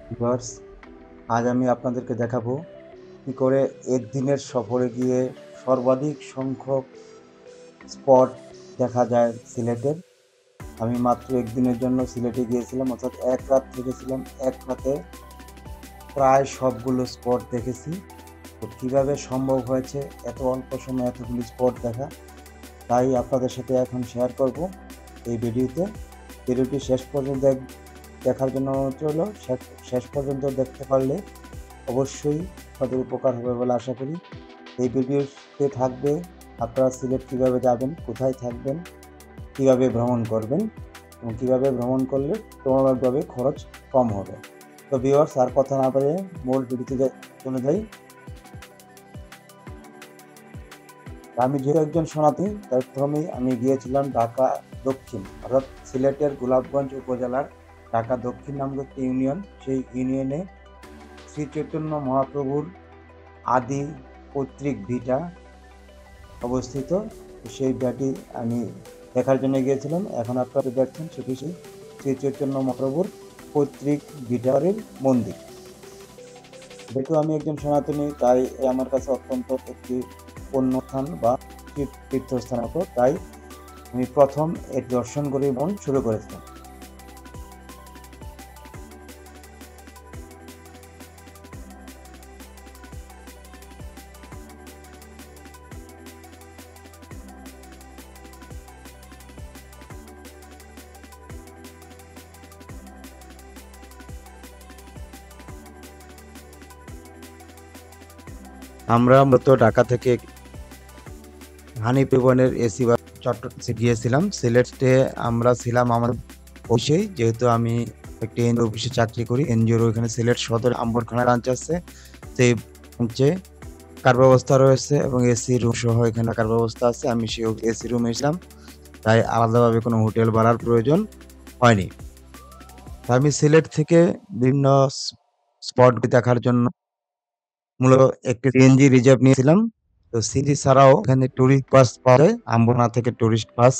Viewers, আজ আমি আপনাদেরকে দেখাবো কি করে একদিনের সফরে গিয়ে সর্বাধিক সংখ্যক স্পট দেখা যায় সিলেটের। আমি মাত্র একদিনের জন্য সিলেটে গিয়েছিলাম, অর্থাৎ এক রাত থেকেছিলাম। এক রাতে প্রায় সবগুলো স্পট দেখেছি। তো কীভাবে সম্ভব হয়েছে এত অল্প সময়ে এতগুলি স্পট দেখা, তাই আপনাদের সাথে এখন শেয়ার করব এই ভিডিওতে। ভিডিওটি শেষ পর্যন্ত দেখার জন্য অনুরোধ রইল। শেষ পর্যন্ত দেখতে পারলে অবশ্যই তাদের উপকার হবে বলে আশা করি। এই ভিডিওতে থাকবে আপনারা সিলেট কীভাবে যাবেন, কোথায় থাকবেন, কীভাবে ভ্রমণ করবেন এবং কীভাবে ভ্রমণ করলে তুলনামূলকভাবে খরচ কম হবে। তো ভিউয়ার্স, আর কথা না বলে মূল ভিডিওতে চলে যাই। আমি যেহেতু একজন সনাতনী, তাই প্রথমেই আমি গিয়েছিলাম ঢাকা দক্ষিণ, অর্থাৎ সিলেটের গোলাপগঞ্জ উপজেলার ঢাকা দক্ষিণ নামক একটি ইউনিয়ন। সেই ইউনিয়নে শ্রী চৈতন্য মহাপ্রভুর আদি পৈতৃক ভিটা অবস্থিত। সেই ভিটাটি আমি দেখার জন্য গিয়েছিলাম। এখন আপনারা দেখছেন সেটি শ্রী চৈতন্য মহাপ্রভুর পৈতৃক ভিটারের মন্দির। যেহেতু আমি একজন সনাতনী, তাই আমার কাছে অত্যন্ত একটি পুণ্যস্থান বা তীর্থস্থান হতো, তাই আমি প্রথম এর দর্শন করে ভ্রমণ শুরু করেছিলাম। আমরা মূলত ঢাকা থেকে হানি পরিবহনের এসি বাস চট্টগ্রামে গিয়েছিলাম। সিলেটে আমরা ছিলাম আমাদের অফিসেই, যেহেতু আমি একটি এনজিও অফিসে চাকরি করি। এনজিওর ওইখানে সিলেট সদর আম্বরখানা ব্রাঞ্চ আছে। সেই ব্রাঞ্চে থাকার ব্যবস্থা রয়েছে এবং এসি রুম সহ এখানে থাকার ব্যবস্থা আছে। আমি সেই এসি রুমে ছিলাম, তাই আলাদাভাবে কোনো হোটেল ভাড়ার প্রয়োজন হয়নি। আমি সিলেট থেকে বিভিন্ন স্পট দেখার জন্য মূলত একটি সিএনজি রিজার্ভ নিয়েছিলাম। তো সিএনজি ছাড়াও এখানে টুরিস্ট বাস পাওয়া যায়। আম্বরখানা থেকে টুরিস্ট বাস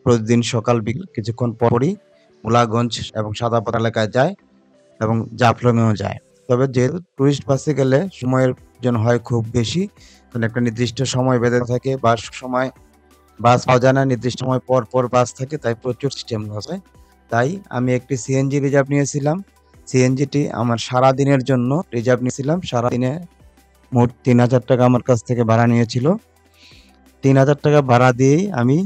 প্রতিদিন সকাল বিকেল কিছুক্ষণ পরই মুলাগঞ্জ এবং সাদাপাড়া এলাকায় যায় এবং জাফলংয়েও যায়। তবে যেহেতু টুরিস্ট বাসে গেলে সময়ের প্রয়োজন হয় খুব বেশি, কারণ একটা নির্দিষ্ট সময় বেঁধে থাকে, বা সময় বাস পাওয়া যায় না, নির্দিষ্ট সময় পর পর বাস থাকে, তাই প্রচুর সিস্টেম লস হয়। তাই আমি একটি সিএনজি রিজার্ভ নিয়েছিলাম। সিএনজিটি আমার সারাদিনের জন্য রিজার্ভ নিয়েছিলাম। সারাদিনে মোট ৩,০০০ টাকা আমার কাছ থেকে ভাড়া নিয়েছিল। ৩,০০০ টাকা ভাড়া দিয়েই আমি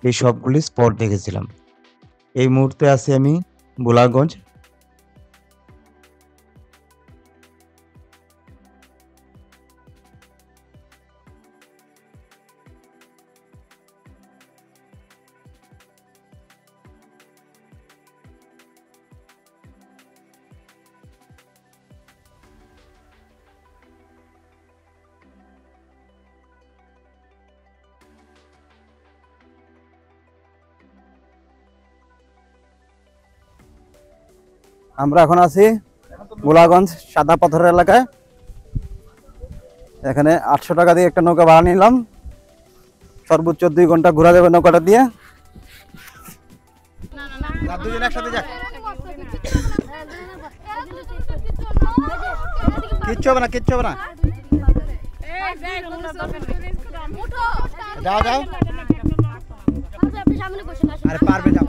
এই সবগুলি স্পট দেখেছিলাম। এই মুহূর্তে আছি আমি গোলাপগঞ্জ। আমরা এখন আছি গোলাপগঞ্জ সাদা পাথরের এলাকায়। এখানে ৮০০ টাকা দিয়ে একটা নৌকা ভাড়া নিলাম। সর্বোচ্চ ২ ঘন্টা ঘোরা যাবে নৌকাটা দিয়ে। দুজন একসাথে যাক, কিচ্ছু হবে না, কিচ্ছু হবে না। যাও যাও, আরে পারবে, যাও।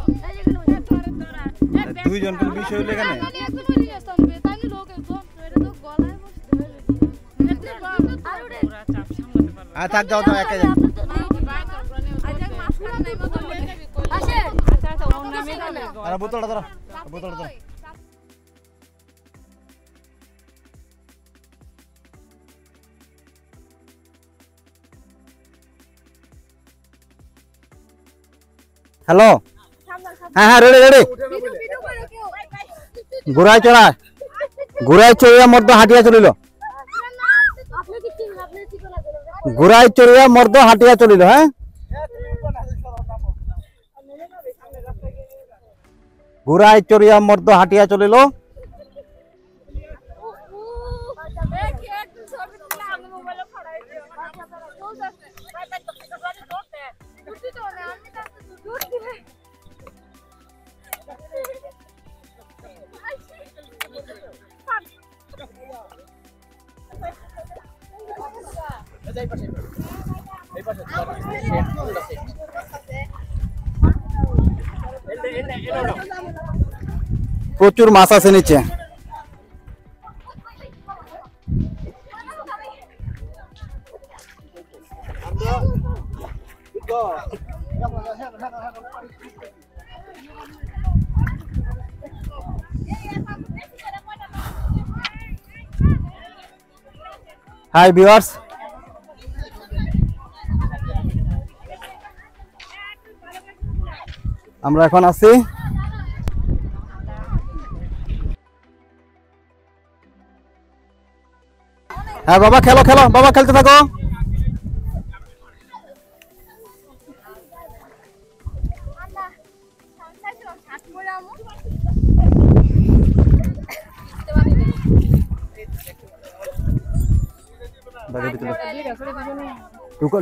২ জন কোনো বিষয় হইলে এখানে থাক, যাও যাও, একা যাও। আরে বোতলটা ধরো, বোতলটা ধরো। হ্যালো, হ্যাঁ হ্যাঁ, রেডি রেডি। ঘুরাই চড়িয়া মর্দ হাঁটিয়া চলিল। ঘুরাই চড়িয়া মর্দ হাঁটিয়া চলিল। হ্যাঁ, ঘুরাই চড়িয়া মর্দ হাঁটিয়া চলিল। প্রচুর মাছ আছে নিচে। হাই ভিউয়ার্স, আমরা এখন আছি হ্যাঁ বাবা, খেলো খেলো বাবা, খেলতে থাকো।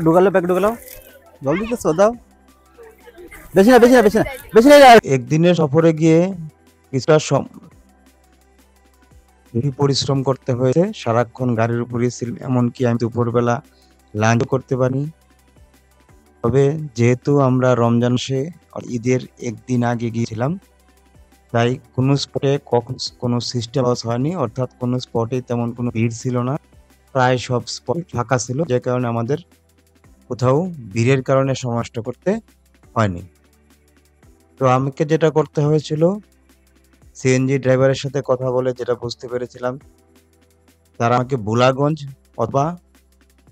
ঢুকালো প্যাক ঢুকালো, জলদি তো দাও। বেশি না বেশি না বেশি না বেশি না। একদিনের সফরে গিয়ে কিছুটা বেশি পরিশ্রম করতে হয়েছে, সারাক্ষণ গাড়ির উপরেই ছিল, এমনকি আমি দুপুরবেলা লাঞ্চ করতে পারিনি। তবে যেহেতু আমরা রমজান মাসে ঈদের একদিন আগে গিয়েছিলাম, তাই কোনো স্পটে কখন কোনো সিস্টেম লস হয়নি, অর্থাৎ কোনো স্পটে তেমন কোনো ভিড় ছিল না, প্রায় সব স্পট ফাঁকা ছিল, যে কারণে আমাদের কোথাও ভিড়ের কারণে সময় নষ্ট করতে হয়নি। তো আমাকে যেটা করতে হয়েছিল, সিএনজি ড্রাইভারের সাথে কথা বলে যেটা বুঝতে পেরেছিলাম, তারা আমাকে বুলাগঞ্জ অথবা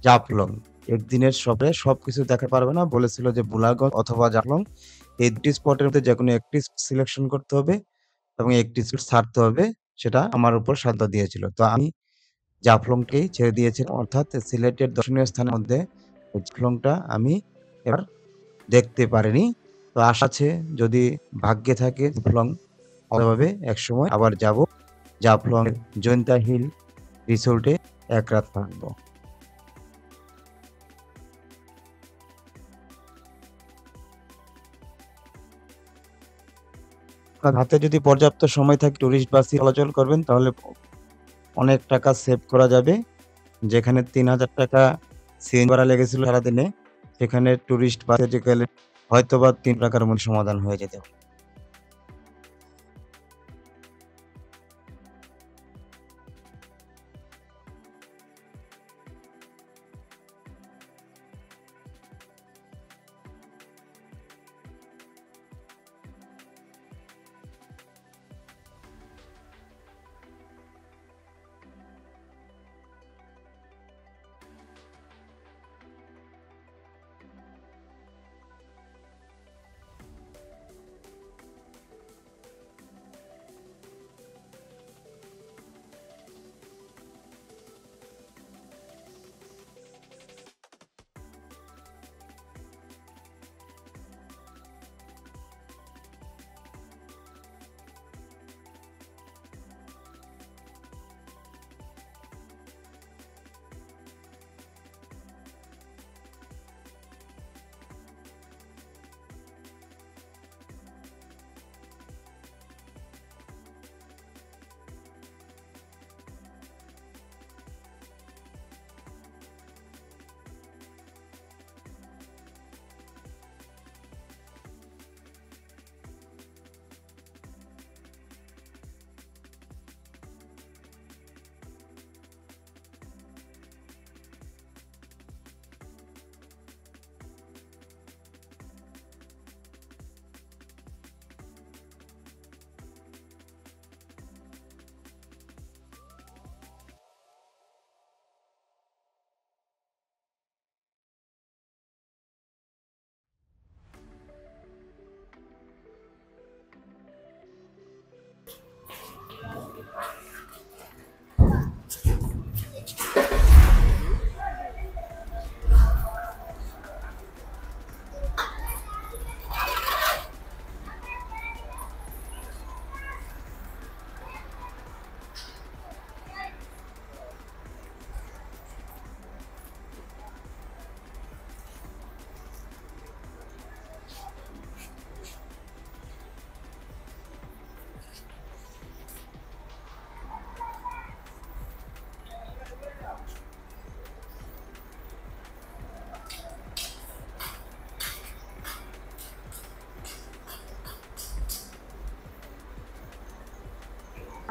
জাফলং, একদিনের সফরে সবকিছু দেখা পারবে না, বলেছিল যে বুলাগঞ্জ অথবা জাফলং এই দুটি স্পটের মধ্যে যে কোনো একটি সিলেকশন করতে হবে এবং একটি স্পট ছাড়তে হবে, সেটা আমার উপর সাধ্য দিয়েছিল। তো আমি জাফলংকেই ছেড়ে দিয়েছিলাম, অর্থাৎ সিলেটের দর্শনীয় স্থানের মধ্যে জাফলংটা আমি এবার দেখতে পারিনি। তো আশা আছে যদি ভাগ্যে থাকে জাফলং ভালোভাবে একসময় আবার যাব, জাফলং জৈন্তা হিল রিসোর্টে এক রাত থাকবো। আপনার হাতে যদি পর্যাপ্ত সময় থাকে টুরিস্ট বাসে চলাচল করবেন, তাহলে অনেক টাকা সেভ করা যাবে। যেখানে ৩,০০০ টাকা সিএনজি ভাড়া লেগেছিল সারাদিনে, সেখানে টুরিস্ট বাসে গেলে হয়তোবা ৩ টাকার মধ্যে সমাধান হয়ে যেতে পারে।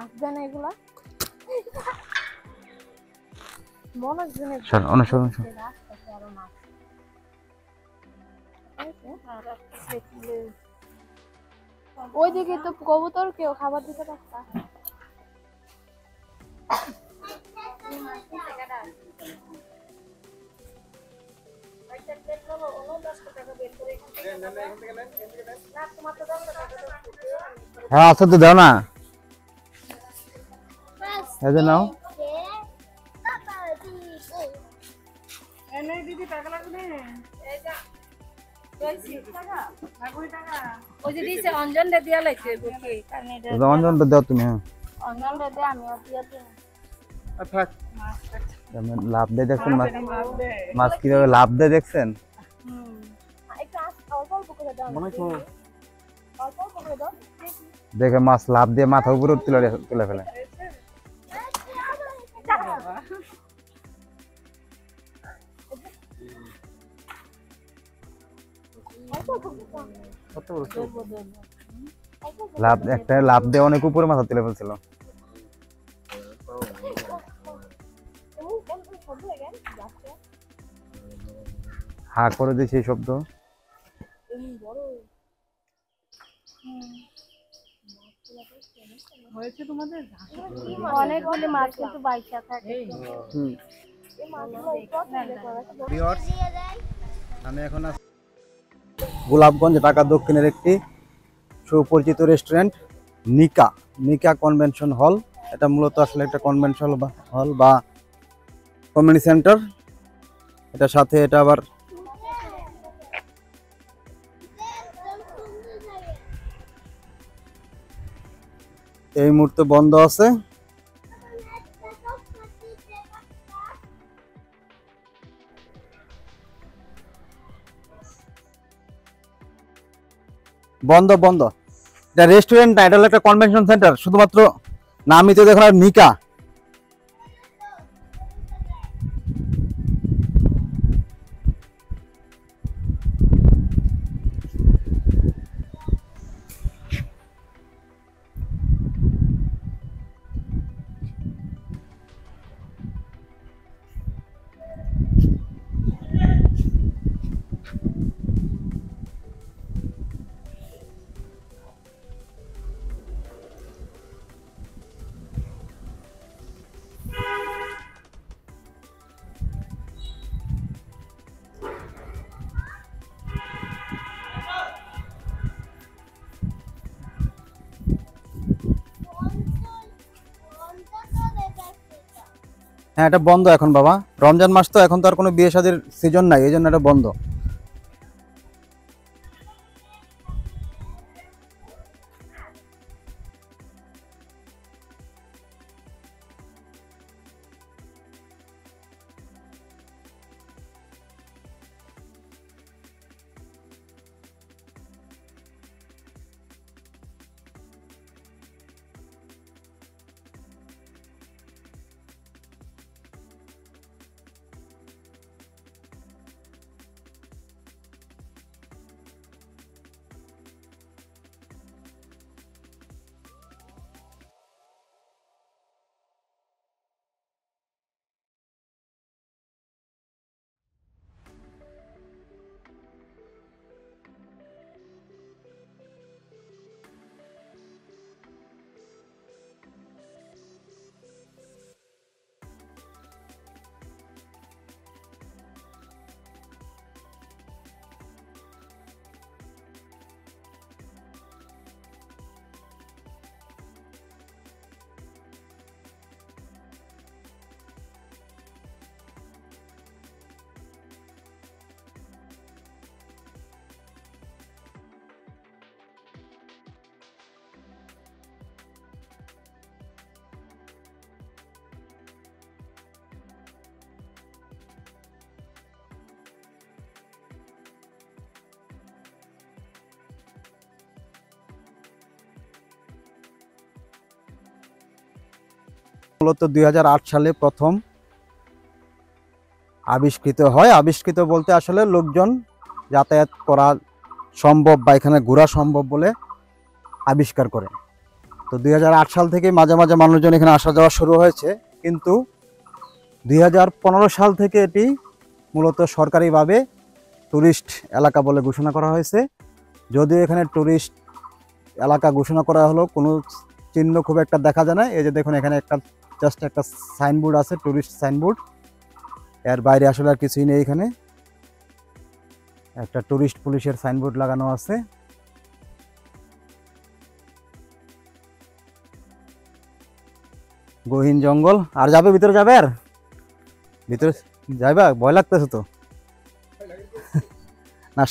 আসবেন এগুলা মনে হয় স্যার অনেক সময় আরো মাছ ওইদিকে তো কবুতর কেউ খাবার দিতে পারতা হ্যাঁ আচ্ছা তো দাও না এই যে নাও ওই যে দিছে অঞ্জন দে দিয়া লাইছে বুকে কারণ এটা অঞ্জনটা দাও তুমি হ্যাঁ অঞ্জন দে আমিও দিয়া দিই থাক লাভ দেয় দেখছেন মাছ কিভাবে লাভ দেয় দেখছেন একটু অল্প অল্প করে দাও অল্প অল্প করে দাও দেখে মাছ লাভ দিয়ে মাথা উপরে তুলে ফেলে লাভ একটা লাভ দিয়ে অনেক উপরে মাথা তুলে ফেলছিল হা করে দিয়েছে এই শব্দ অনেকগুলি মাছ কিন্তু বাইসা থাকে আমি এখন গোলাপগঞ্জ ঢাকা দক্ষিণের একটি সুপরিচিত রেস্টুরেন্ট নিকা কনভেনশন হল। এটা মূলত আসলে একটা কনভেনশন হল বা কমিউনিটি সেন্টার। এটার সাথে এটা আবার এই মুহূর্তে বন্ধ আছে। বন্ধ বন্ধ, এটা রেস্টুরেন্ট না, এটা হলো একটা কনভেনশন সেন্টার। শুধুমাত্র নামই তো দেখুন, আর নিকা। হ্যাঁ, এটা বন্ধ এখন বাবা। রমজান মাস তো, এখন তো আর কোনো বিয়ে শাদীর সিজন নাই, এই জন্য এটা বন্ধ। মূলত 2008 সালে প্রথম আবিষ্কৃত হয়। আবিষ্কৃত বলতে আসলে লোকজন যাতায়াত করা সম্ভব বা এখানে ঘোরা সম্ভব বলে আবিষ্কার করে। তো 2008 সাল থেকে মাঝে মাঝে মানুষজন এখানে আসা যাওয়া শুরু হয়েছে, কিন্তু 2015 সাল থেকে এটি মূলত সরকারিভাবে টুরিস্ট এলাকা বলে ঘোষণা করা হয়েছে। যদিও এখানে টুরিস্ট এলাকা ঘোষণা করা হলো, কোনো চিহ্ন খুব একটা দেখা যায় না। এই যে দেখুন এখানে একটা জাস্ট একটা সাইনবোর্ড আছে, টুরিস্ট সাইনবোর্ড, এর বাইরে আসলে আর কিছুই নেই। এখানে একটা টুরিস্ট পুলিশের সাইনবোর্ড লাগানো আছে। গহীন জঙ্গল, আর যাবে ভিতরে, যাবে আর ভিতরে যাইবা? ভয় লাগতেছে তো না?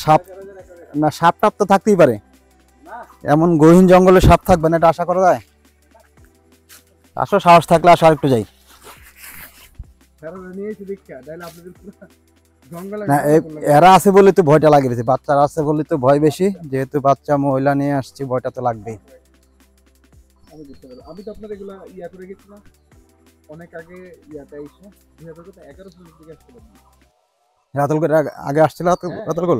সাপ টাপ তো থাকতেই পারে, এমন গহীন জঙ্গলে সাপ থাকবে না এটা আশা করা যায়? আসো, সাহস থাকলে আসো, আর একটু যাই। না, এরা আছে বলে তো ভয়টা লাগে বেশি, বাচ্চারা আছে বলে তো ভয় বেশি। যেহেতু বাচ্চা মহিলা নিয়ে আসছি, ভয়টা তো লাগবেই। আমি তো আপনার এগুলা ইয়া করে গেছিলাম অনেক আগে, ইয়াটা এসে 2011 সালের দিকে আসছিলাম। রাতালগুল আগে আসছিল? রাতালগুল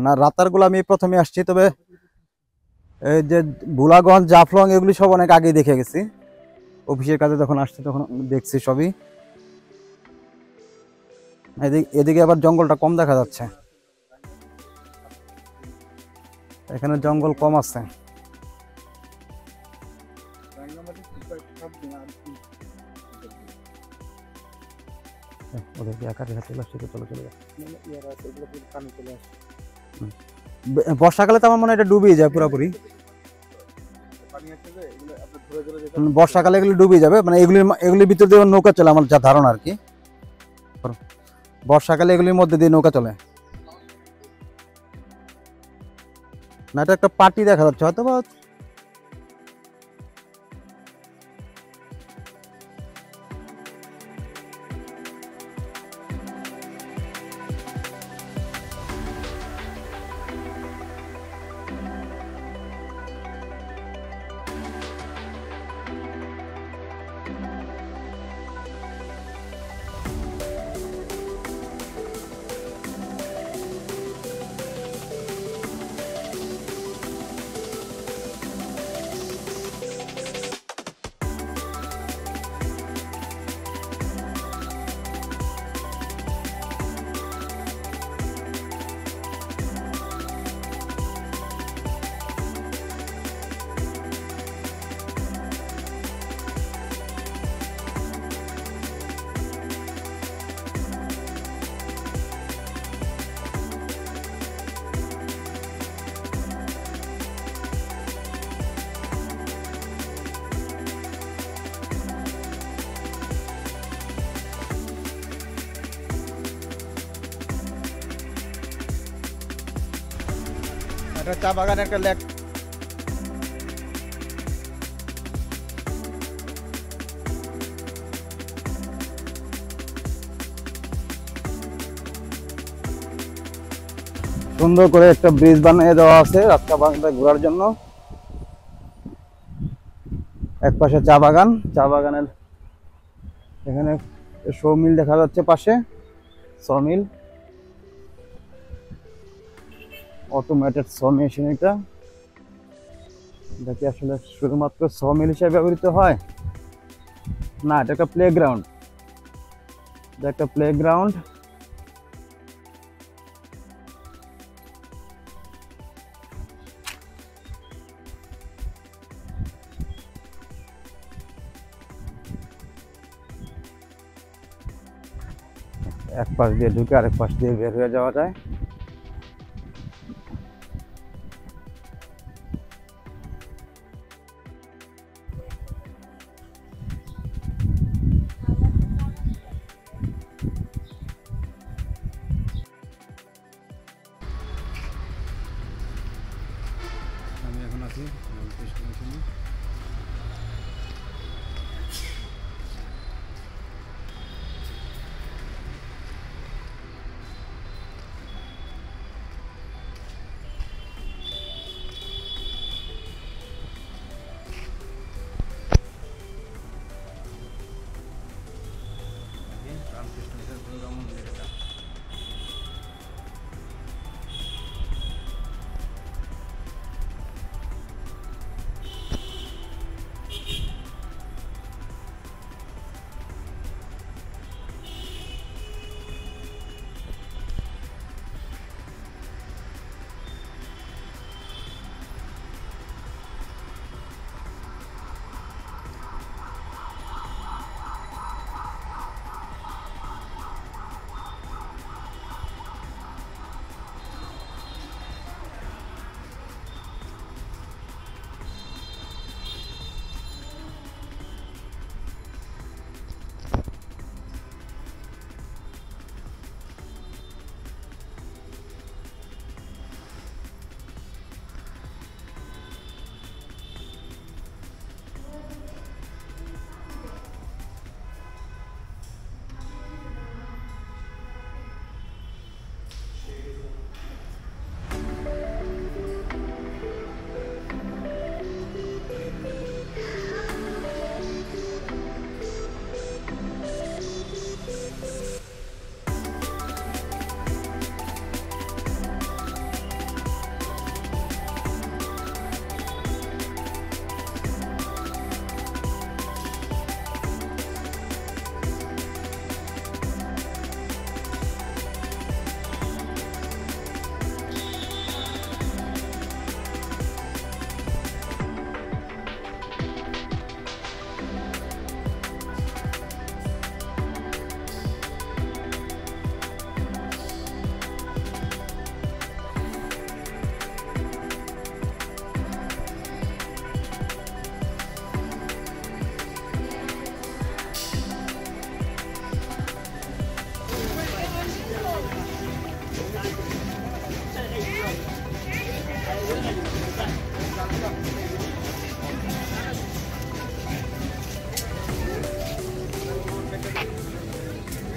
না, রাতারগুল আমি প্রথমে আসছি। তবে এই যে ভোলাগঞ্জ, জাফলং এগুলি সব অনেক আগেই দেখে গেছি। অফিসের কাজে যখন আসছি তখন দেখছি সবই। এদিকে আবার জঙ্গলটা কম দেখা যাচ্ছে, এখানে জঙ্গল কম আছে। বর্ষাকালে তো আমার মনে হয় এটা ডুবে যায় পুরোপুরি। বর্ষাকালে এগুলো ডুবে যাবে, মানে এগুলির ভিতর দিয়ে নৌকা চলে, আমার যা ধারণা আর কি। বর্ষাকালে এগুলির মধ্যে দিয়ে নৌকা চলে না। এটা একটা পার্টি দেখা যাচ্ছে হয়তো বা। চা বাগানের একটা লেক, সুন্দর করে একটা ব্রিজ বানিয়ে দেওয়া আছে রাস্তা বাগানটা ঘোরার জন্য। এক পাশে চা বাগান, চা বাগানের এখানে সমিল দেখা যাচ্ছে পাশে, সমিল, অটোমেটেড সমেশন। এটা কি আসলে শুধুমাত্র সমিল হিসেবে ব্যবহৃত হয় না? এটা একটা প্লেগ্রাউন্ড, এটা একটা প্লেগ্রাউন্ড। এক পাশ দিয়ে ঢুকে আরেক পাশ দিয়ে বের হয়ে যাওয়া যায়। আমি এখন আছি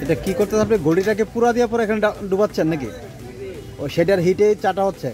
এটা কি করতে আপনি গড়িটাকে পুরা দিয়ে পরে এখানে ডুবাচ্ছেন নাকি? ও সেটার হিটে চাটা হচ্ছে।